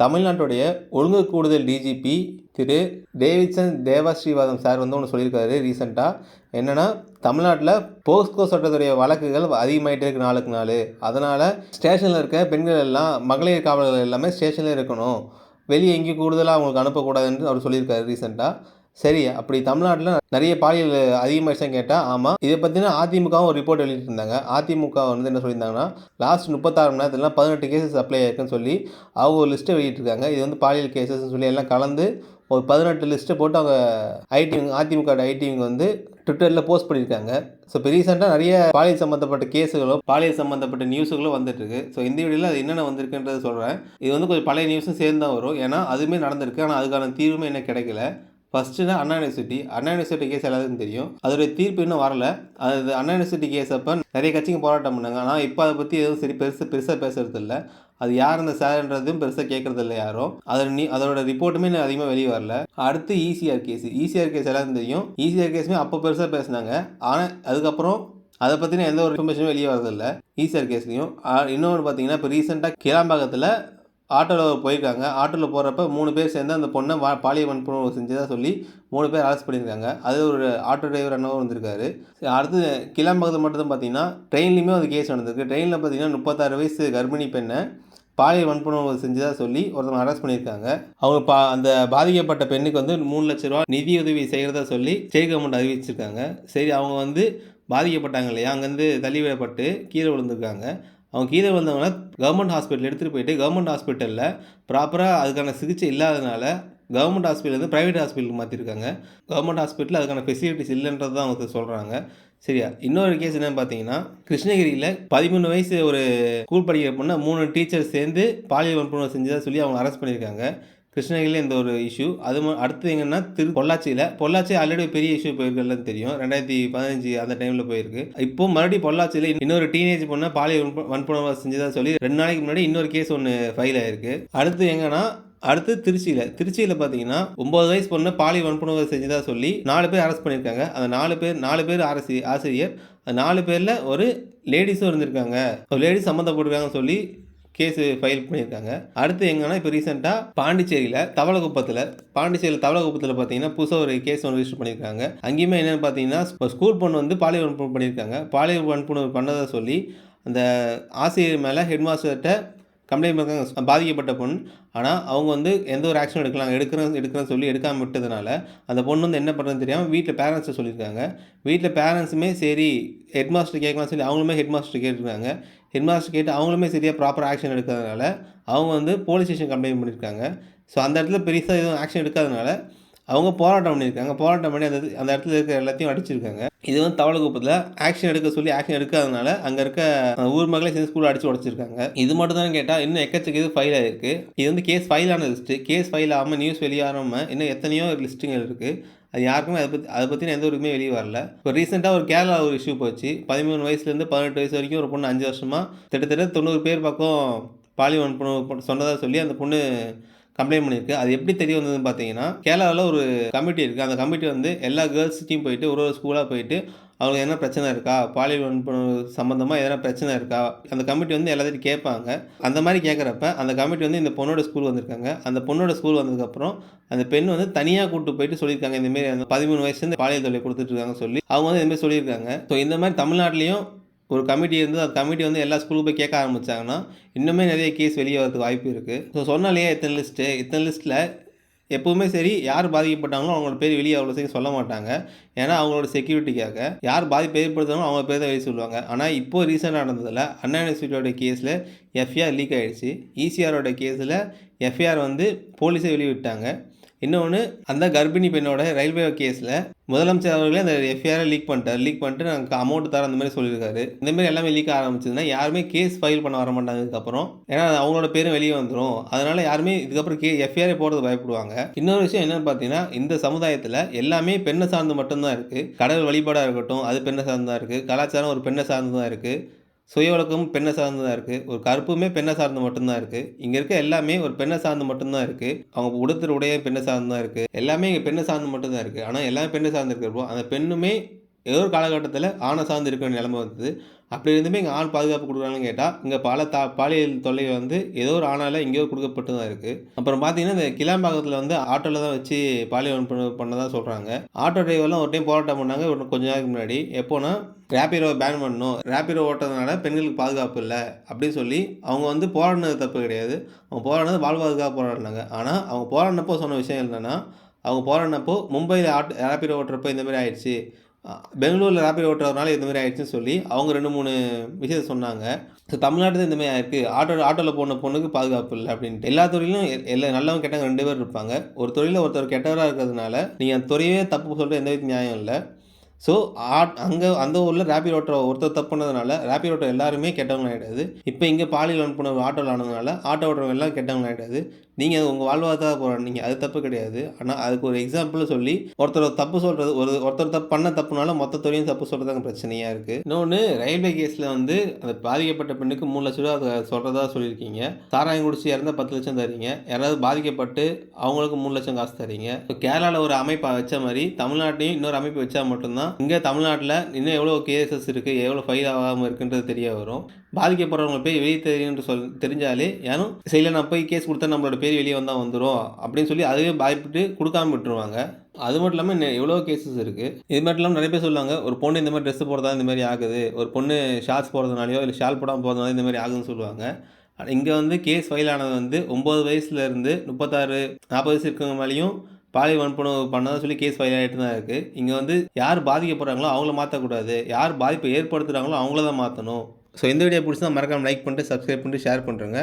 தமிழ்நாட்டுடைய ஒழுங்கு கூடுதல் டிஜிபி திரு டேவிட்சன் தேவாஸ்ரீவாதம் சார் வந்து ஒன்று சொல்லியிருக்காரு ரீசெண்டாக. என்னென்னா, தமிழ்நாட்டில் போஸ்கோ சட்டத்துடைய வழக்குகள் அதிகமாகிட்டே இருக்குது நாளுக்கு நாள். அதனால் ஸ்டேஷனில் இருக்க பெண்கள் எல்லாம், மகளிர் காவலர்கள் எல்லாமே ஸ்டேஷனில் இருக்கணும், வெளியே எங்கேயும் கூடுதலாக அவங்களுக்கு அனுப்பக்கூடாதுன்னு அவர் சொல்லியிருக்காரு ரீசெண்டாக. சரி, அப்படி தமிழ்நாட்டில் நிறைய பாலியல் அதிகமாகிடுச்சான்னு கேட்டால் ஆமாம். இதை பற்றின அதிமுகவும் ஒரு ரிப்போர்ட் எழுதிட்டுருந்தாங்க. அதிமுக வந்து என்ன சொல்லியிருந்தாங்கன்னா, லாஸ்ட் 36 மணி நேரத்துலாம் 18 கேசஸ் அப்ளை ஆயிருக்குன்னு சொல்லி அவங்க ஒரு லிஸ்ட்டை வெளியிட்டிருக்காங்க. இது வந்து பாலியல் கேசஸ்ன்னு சொல்லி எல்லாம் கலந்து ஒரு 18 லிஸ்ட்டை போட்டு அவங்க அதிமுக ஐடிவிங்க வந்து ட்விட்டரில் போஸ்ட் பண்ணியிருக்காங்க. ஸோ இப்போ ரீசெண்டாக நிறைய பாலியல் சம்மந்தப்பட்ட கேஸுகளும் பாலியல் சம்மந்தப்பட்ட நியூஸுகளும் வந்துட்டுருக்கு. ஸோ இந்த வீடியோவில் அது என்னென்ன வந்திருக்குன்றது சொல்கிறேன். இது வந்து கொஞ்சம் பழைய நியூஸும் சேர்ந்து தான் வரும். ஏன்னா அதுவுமே நடந்திருக்கு, ஆனால் அதுக்கான தீர்வுமே என்ன கிடைக்கல. ஃபஸ்ட்டுனா அண்ணா யூனிவர்சிட்டி கேஸ் எல்லாத்துக்கும் தெரியும். அதோடைய தீர்ப்பு இன்னும் வரல. அது அண்ணா யூனிவர்சிட்டி கேஸ் அப்போ நிறைய கட்சிங்க போராட்டம் பண்ணாங்க. ஆனால் இப்போ அதை பற்றி எதுவும் சரி பெருசாக பேசுறது இல்லை. அது யார் அந்த சார்ன்றதும் பெருசாக கேட்குறது இல்லை யாரும். அதோட ரிப்போர்ட்டுமே அதிகமாக வெளியே வரல. அடுத்து ஈசிஆர் கேஸ் எல்லாத்துக்கும் தெரியும். ஈசிஆர் கேஸுமே அப்போ பெருசாக பேசினாங்க. ஆனால் அதுக்கப்புறம் அதை பற்றின எந்த ஒரு இன்ஃபர்மேஷனும் வெளியே வரதில்லை ஈசிஆர் கேஸ்லையும். இன்னொன்று பார்த்தீங்கன்னா, இப்போ ரீசெண்டாக கிளாம்பாக்கத்தில் ஆட்டோவில் போயிருக்காங்க. ஆட்டோவில் போகிறப்ப 3 பேர் சேர்ந்து அந்த பொண்ணை பாலியல் வன்புணர்வு செஞ்சதாக சொல்லி 3 பேர் அரெஸ்ட் பண்ணியிருக்காங்க. அது ஒரு ஆட்டோ டிரைவர் அண்ணாவும் வந்திருக்காரு. அடுத்து கிளாம்பாக்கத்தில் மட்டும்தான் பார்த்தீங்கன்னா ட்ரெயின்லையுமே ஒரு கேஸ் நடந்திருக்கு. ட்ரெயினில் பார்த்தீங்கன்னா 36 வயசு கர்ப்பிணி பெண்ணை பாலியல் வன்புணர்வு செஞ்சதாக சொல்லி ஒருத்தவங்க அரெஸ்ட் பண்ணியிருக்காங்க. அவங்க அந்த பாதிக்கப்பட்ட பெண்ணுக்கு வந்து 3 லட்ச ரூபா நிதியுதவி செய்கிறதா சொல்லி ஸ்டேட் கவர்மெண்ட் அறிவிச்சிருக்காங்க. சரி, அவங்க வந்து பாதிக்கப்பட்டாங்க இல்லையா, அங்கேருந்து தள்ளிவிடப்பட்டு கீழே விழுந்திருக்காங்க. அவங்க கீழே வந்தவங்கள கவர்மெண்ட் ஹாஸ்பிட்டல் எடுத்துகிட்டு போயிட்டு கவர்மெண்ட் ஹாஸ்பிட்டலில் ப்ராப்பராக அதுக்கான சிகிச்சை இல்லாதனால கவர்மெண்ட் ஹாஸ்பிட்டலேருந்து ப்ரைவேட் ஹாஸ்பிட்டலுக்கு மாற்றிருக்காங்க. கவர்மெண்ட் ஹாஸ்பிட்டலில் அதுக்கான ஃபெசிலிட்டிஸ் இல்லைன்றது தான் அவங்க சொல்கிறாங்க. சரியா, இன்னொரு கேஸ் என்னென்னு பார்த்தீங்கன்னா, கிருஷ்ணகிரியில் 13 வயசு ஒரு ஸ்கூல் படிக்கிற பொண்ணை 3 டீச்சர்ஸ் சேர்ந்து பாலியல் வன்புணர்வு செஞ்சதாக சொல்லி அவங்க அரெஸ்ட் பண்ணியிருக்காங்க. கிருஷ்ணகிரியில் இந்த ஒரு இஷ்யூ. அடுத்து எங்கன்னா பொள்ளாச்சி ஆல்ரெடி பெரிய இஷ்யூ போயிருக்குன்னு தெரியும். 2015 அந்த டைமில் போயிருக்கு. இப்போ மறுபடியும் பொள்ளாச்சியில் இன்னொரு டீனேஜ் பொண்ணை பாலியல் வன்புணர்வு செஞ்சதாக சொல்லி 2 நாளைக்கு முன்னாடி இன்னொரு கேஸ் ஒன்று ஃபைல் ஆயிருக்கு. அடுத்து திருச்சியில் பார்த்தீங்கன்னா 9 வயசு பொண்ணு பாலியல் வன்புணர்வு செஞ்சதாக சொல்லி 4 பேர் அரெஸ்ட் பண்ணியிருக்காங்க. அந்த 4 பேர் ஆசிரியர். அந்த 4 பேரில் ஒரு லேடிஸும் இருந்திருக்காங்க. ஒரு லேடிஸ் சம்மந்தப்பட்டிருக்காங்கன்னு சொல்லி கேஸு ஃபைல் பண்ணியிருக்காங்க. அடுத்து எங்கன்னா, இப்போ ரீசெண்டாக பாண்டிச்சேரியில் தவளகுப்பத்தில் பார்த்தீங்கன்னா புதுசாக ஒரு கேஸ் ஒன்று ரிஜிஸ்டர் பண்ணியிருக்காங்க. அங்கேயுமே என்னென்னு பார்த்தீங்கன்னா, ஸ்கூல் பொண்ணு வந்து பாலியல் வன்புணர்வு பண்ணியிருக்காங்க. பாலியல் வன்புணர்வு பண்ணதை சொல்லி அந்த ஆசிரியர் மேலே ஹெட் மாஸ்டர்கிட்ட கம்ப்ளைண்ட் பண்ணியிருக்காங்க, பாதிக்கப்பட்ட பொண்ணு. ஆனால் அவங்க வந்து எந்த ஒரு ஆக்ஷன் எடுக்கிறேன்னு சொல்லி எடுக்காமல் விட்டதுனால அந்த பொண்ணு வந்து என்ன பண்ணுறதுன்னு தெரியாமல் வீட்டில் பேரண்ட்ஸை சொல்லியிருக்காங்க. வீட்டில் பேரண்ட்ஸுமே சரி ஹெட் மாஸ்டர் கேட்கலாம்னு சொல்லி அவங்களுமே ஹெட் மாஸ்டர் கேட்டிருக்காங்க. ஹெட் மாஸ்டர் கேட்டு அவங்களுமே சரியாக ப்ராப்பர் ஆக்ஷன் எடுக்கிறதுனால அவங்க வந்து போலீஸ் ஸ்டேஷன் கம்ப்ளைண்ட் பண்ணியிருக்காங்க. ஸோ அந்த இடத்துல பெருசாக எதுவும் ஆக்ஷன் எடுக்காதனால அவங்க போராட்டம் பண்ணியிருக்காங்க. போராட்டம் பண்ணி அந்த இடத்துல இருக்கிற எல்லாத்தையும் அடிச்சிருக்காங்க. இது வந்து தவளகுப்பத்தில் ஆக்ஷன் எடுக்காதனால அங்கே இருக்க ஊர் மக்களை சேர்ந்து ஸ்கூல் அடித்து உடச்சிருக்காங்க. இது மட்டும் தான் கேட்டால் இன்னும் எக்கச்சக்க இது ஃபைல் ஆகிருக்கு. இது வந்து கேஸ் ஃபைல் ஆன லிஸ்ட்டு. கேஸ் ஃபைல் ஆகாமல் நியூஸ் வெளியாகாமல் இன்னும் எத்தனையோ லிஸ்ட்டுங்கள் இருக்குது. அது யாருக்குமே அதை பற்றின எந்த ஒரு இதுவுமே வெளியே வரல. இப்போ ரீசெண்டாக ஒரு கேரளா ஒரு இஷ்யூ போச்சு. 13 வயசுலேருந்து 18 வயசு வரைக்கும் ஒரு பொண்ணு 5 வருஷமாக கிட்டத்தட்ட 90 பேர் பக்கம் பாலியல் வன்புணர்வு சொன்னதாக சொல்லி அந்த பொண்ணு கம்ப்ளைண்ட் பண்ணியிருக்கு. அது எப்படி தெரிய வந்ததுன்னு பார்த்தீங்கன்னா, கேரளாவில் ஒரு கமிட்டி இருக்குது. அந்த கமிட்டி வந்து எல்லா கேர்ள்ஸ்கிட்டையும் போயிட்டு ஒரு ஸ்கூலாக போயிட்டு அவங்களுக்கு எதனா பிரச்சனை இருக்கா, பாலியல் வன்புணர்வு சம்மந்தமாக எதனா பிரச்சனை இருக்கா, அந்த கமிட்டி வந்து எல்லாத்தையும் கேட்பாங்க. அந்த மாதிரி கேட்குறப்ப அந்த கமிட்டி வந்து இந்த பொண்ணோட ஸ்கூல் வந்திருக்காங்க. அந்த பொண்ணோட ஸ்கூல் வந்ததுக்கப்புறம் அந்த பெண் வந்து தனியாக கூப்பிட்டு போயிட்டு சொல்லியிருக்காங்க, இந்தமாரி அந்த 13 வயசுலேருந்து பாலியல் தொல்லை கொடுத்துட்ருக்காங்கன்னு சொல்லி அவங்க வந்து இதுமாதிரி சொல்லியிருக்காங்க. ஸோ இந்த மாதிரி தமிழ்நாட்டிலையும் ஒரு கமிட்டி இருந்து அந்த கமிட்டி வந்து எல்லா ஸ்கூலுக்கு போய் கேட்க ஆரம்பித்தாங்கன்னா இன்னுமே நிறைய கேஸ் வெளியே வரதுக்கு வாய்ப்பு இருக்குது. ஸோ சொன்னாலேயே இத்தனை லிஸ்ட்டில் எப்போவுமே சரி யார் பாதிக்கப்பட்டாங்களோ அவங்களோட பேர் வெளியே அவ்வளோ சரி சொல்ல மாட்டாங்க. ஏன்னா அவங்களோட செக்யூரிட்டிக்காக யார் பாதிப்பு ஏற்படுத்தாங்களோ அவங்க பேர் தான் வெளியே சொல்லுவாங்க. ஆனால் இப்போது ரீசெண்டாக நடந்ததில் அண்ணா யூனிவர்சிட்டியோட கேஸில் எஃப்ஐஆர் லீக் ஆகிடுச்சு. ஈசிஆரோட கேஸில் எஃப்ஐஆர் வந்து போலீஸே வெளியிட்டாங்க. இன்னொன்று, அந்த கர்ப்பிணி பெண்ணோட ரயில்வே கேஸில் முதலமைச்சர் அவர்களே அந்த எஃப்ஐஆரை லீக் பண்ணிட்டு நாங்கள் அமௌண்ட் தர அந்த மாதிரி சொல்லியிருக்காரு. இந்தமாரி எல்லாமே லீக் ஆரம்பிச்சதுன்னா யாருமே கேஸ் ஃபைல் பண்ண வர மாட்டாங்க இதுக்கப்புறம். ஏன்னா அவங்களோட பேரும் வெளியே வந்துடும். அதனால் யாருமே இதுக்கப்புறம் எஃப்ஐஆரை போடுறது பயப்படுவாங்க. இன்னொரு விஷயம் என்னென்னு பார்த்தீங்கன்னா, இந்த சமுதாயத்தில் எல்லாமே பெண்ணை சார்ந்து மட்டும்தான் இருக்குது. கடவுள் வழிபாடாக இருக்கட்டும், அது பெண்ணை சார்ந்து தான் இருக்குது. கலாச்சாரம் ஒரு பெண்ணை சார்ந்து தான் இருக்குது. சுய வழக்கமும் பெண்ணை சார்ந்து தான் இருக்குது. ஒரு கருப்புமே பெண்ணை சார்ந்து மட்டும்தான் இருக்குது. இங்கே இருக்க எல்லாமே ஒரு பெண்ணை சார்ந்து மட்டும்தான் இருக்குது. அவங்க உடுத்துற உடைய பெண்ணை சார்ந்து தான் இருக்குது. எல்லாமே இங்கே பெண்ணை சார்ந்து மட்டும்தான் இருக்குது. ஆனால் எல்லாமே பெண்ணை சார்ந்து இருக்கிறப்போ அந்த பெண்ணுமே ஏதோ ஒரு காலகட்டத்தில் ஆணை சார்ந்து இருக்க வேண்டிய நிலைமை வந்தது. அப்படி இருந்துமே இங்கே ஆண் பாதுகாப்பு கொடுக்குறாங்கன்னு கேட்டால், இங்கே பல பாலியல் தொல்லை வந்து ஏதோ ஒரு ஆணால் எங்கேயோ கொடுக்கப்பட்டு தான் இருக்குது. அப்புறம் பார்த்தீங்கன்னா, இந்த கிளாம்பாக்கத்தில் வந்து ஆட்டோவில் தான் வச்சு பாலியல் வன்புணர்வு பண்ணதா சொல்கிறாங்க. ஆட்டோ டிரைவர்லாம் ஒரு டைம் போராட்டம் பண்ணாங்க கொஞ்ச நாளைக்கு முன்னாடி. எப்போனா ரேப்பிடோ பேன் பண்ணணும், ரேப்பிடோ ஓட்டுறதுனால பெண்களுக்கு பாதுகாப்பு இல்லை அப்படின்னு சொல்லி அவங்க வந்து போராடினது தப்பு கிடையாது. அவங்க போராடினது வாழ்வாதாரத்துக்காக போராடினாங்க. ஆனால் அவங்க போராடினப்போ சொன்ன விஷயம் என்னென்னா, அவங்க போராடினப்போ மும்பையில் ரேப்பிடோ ஓட்டுறப்போ இந்த மாதிரி ஆயிடுச்சு, பெங்களூரில் ரேப்பிடோ ஓட்டுறதுனால இந்த மாதிரி ஆயிடுச்சுன்னு சொல்லி அவங்க 2, 3 விஷயத்த சொன்னாங்க. ஸோ தமிழ்நாட்டில் இந்த மாதிரி ஆயிருக்கு, ஆட்டோவில் போன பொண்ணுக்கு பாதுகாப்பு இல்லை அப்படின்ட்டு. எல்லா தொழிலும் எல்லா நல்லவங்க கெட்டவங்க 2 பேர் இருப்பாங்க. ஒரு தொழிலில் ஒருத்தர் கெட்டவராக இருக்கிறதுனால நீங்கள் அந்த துறையே தப்பு சொல்கிறது எந்த வித நியாயம் இல்லை. ஸோ அந்த ஊரில் ரேப்பிடோ ஓட்டுற ஒருத்தர் தப்பு பண்ணதுனால ரேப்பிடோ ஓட்டுற எல்லாருமே கெட்டவங்க ஆகிடாது. இப்போ இங்கே பாலியல் வன்புணர்வு ஆட்டோவில் ஆனதுனால ஆட்டோ ஓட்டுறவங்க எல்லாம் கெட்டவங்க ஆகிடாது. நீங்கள் அது உங்கள் வாழ்வாதார போராடினீங்க, அது தப்பு கிடையாது. ஆனால் அதுக்கு ஒரு எக்ஸாம்பிள் சொல்லி ஒருத்தர் தப்பு சொல்கிறது, ஒருத்தர் பண்ண தப்புனால மொத்த தொழிலும் தப்பு சொல்கிறது அங்கே பிரச்சனையாக இருக்குது. இன்னொன்று, ரயில்வே கேஸில் வந்து அந்த பாதிக்கப்பட்ட பெண்ணுக்கு 3 லட்ச ரூபா அதை சொல்கிறதா சொல்லியிருக்கீங்க. சாராயம் குடிச்சு இறந்தால் 10 லட்சம் தரீங்க. யாராவது பாதிக்கப்பட்டு அவங்களுக்கு 3 லட்சம் காசு தரீங்க. இப்போ கேரளாவில் ஒரு அமைப்பை வச்ச மாதிரி தமிழ்நாட்டையும் இன்னொரு அமைப்பு வச்சா மட்டும்தான் இங்கே தமிழ்நாட்டில் இன்னும் எவ்வளோ கேசஸ் இருக்குது, எவ்வளோ ஃபைல் ஆகாமல் இருக்குன்றது தெரிய வரும். பாதிக்கப்படுறவங்க போய் வெளியே தெரியுன்னு தெரிஞ்சாலே யாரும் சரியில்லை, நான் போய் கேஸ் கொடுத்தா நம்மளோட பேர் வெளியே வந்தால் வந்துடும் அப்படின்னு சொல்லி அதுவே பயப்பட்டு கொடுக்காம விட்டுருவாங்க. அது மட்டும் இல்லாமல் எவ்வளோ கேசஸ் இருக்குது. இது மட்டும் இல்லாமல் நிறைய பேர் சொல்லுவாங்க, ஒரு பொண்ணு இந்த மாதிரி ட்ரெஸ் போடுறதா இந்த மாதிரி ஆகுது, ஒரு பொண்ணு ஷார்ட்ஸ் போடுறதுனாலையோ இல்லை ஷால் போடாமல் போகிறதுனால இந்த மாதிரி ஆகுதுன்னு சொல்லுவாங்க. இங்கே வந்து கேஸ் ஃபைல் ஆனது வந்து 9 வயசுலேருந்து 36, 40 வயசு இருக்கவங்க மேலேயும் பாலியல் வன்புணர்வு பண்ணதா சொல்லி கேஸ் ஃபைல் ஆகிட்டு தான் இருக்குது. இங்கே வந்து யார் பாதிக்கப்படுறாங்களோ அவங்கள மாற்றக்கூடாது, யார் பாதிப்பை ஏற்படுத்துகிறாங்களோ அவங்கள தான் மாற்றணும். ஸோ இந்த வீடியோ பிடிச்சா மறக்காமல் லைக் பண்ணிட்டு, சப்ஸ்கிரைப் பண்ணிட்டு, ஷேர் பண்ணுறேங்க.